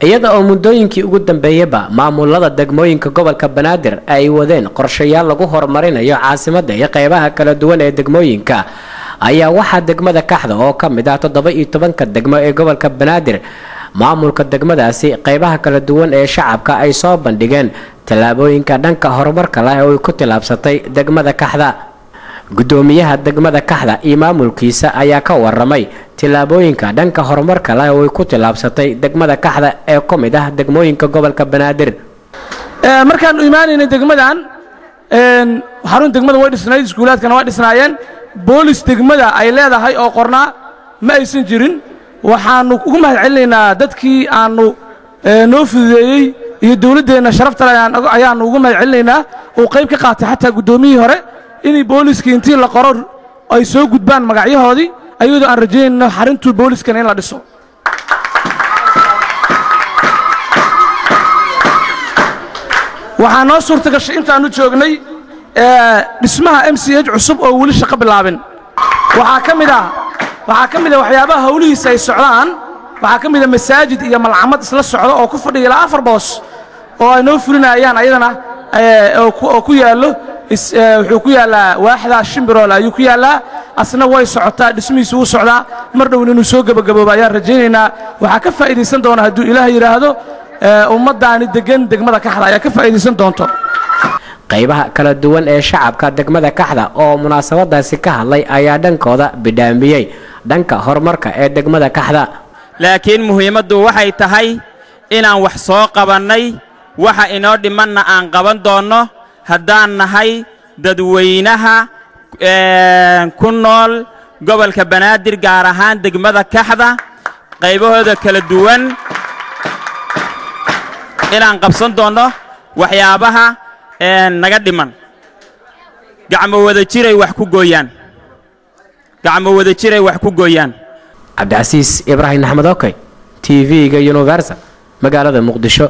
iyada oo muddooyinkii ugu dambeeyayba maamulada degmooyinka gobolka Banaadir ay wadeen qorshayaal lagu horumarinayo caasimadda iyo qaybaha kala duwan ee degmooyinka ayaa waxaa degmada Kaxda oo ka mid ah 17 degmo ee gobolka Banaadir maamulka degmadaasi qaybaha kala duwan ee shacabka ay soo bandhigeen talaabooyinka dhanka horumarka leh oo ku tilaabsatay degmada Kaxda gudoomiyaha degmada Kaxda iyo maamulkiisa ayaa ka waramay talaabooyinka dhanka horumarka leh oo ku tilaabsatay degmada Kaxda ee ka mid ah degmooyinka gobolka Banaadir markaan u iimaanayna degmadan xarun degmada way dhisnayd iskuulaadkana waa dhisnaayeen boolis degmada ay leedahay oo qornaa ma aysan jirin waxaanu ugu mahadcelinaynaa dadkii aanu noo fududeeyay iyo dawladdeena sharafta ayaanu ugu mahadcelinaynaa oo qayb ka qaatay xataa gudoomiyihii hore inay booliskii intii la qoro ay soo gudbaan magacyahoodii ayadoo aan rajaynayno xaruntii booliskana in la dhiso waxaa noo suurta gashay intaanu joognay dhismaha MCH cusub oo weli shaqo bilaabin waxaa ka mid ah waxyaabaha hawlihiisa ay socdaan waxaa ka mid ah masaajid iyo malcamad isla socdo oo ku fadhiya ilaa 4 boos oo ay noo fulinayaan ayadana oo ku yaallo wuxuu ku yaalaa waaxda Shimbiroola ayuu ku yaalaa asna way socotaa dhismihiisu wuu socdaa mar dhow inuu soo gabagaboobo ayaan rajaynaynaa waxaa ka faa'iideysan doona hadduu Ilaahay yiraahdo ummadaani degan degmada Kaxda ayaa ka faa'iideysan doonto qaybaha kala duwan ee shacabka degmada Kaxda oo munaasabadaasi ka hadlay ayaa dhankooda bidhaamiyay dhanka horumarka ee degmada Kaxda laakiin muhiimaddu waxay tahay inaan wax soo qabanay waxa inoo dhimanna aan qaban doono haddaan nahay dadweynaha ku nool gobolka Banaadir gaar ahaan degmada Kaxda qaybahooda kala duwan inaan qabsan doono waxyaabaha naga dhiman gacmo wada jiray wax ku gooyaan Cabdi Casiis Ibrahim Axmed Okay TV-ga Universal magaalada Muqdisho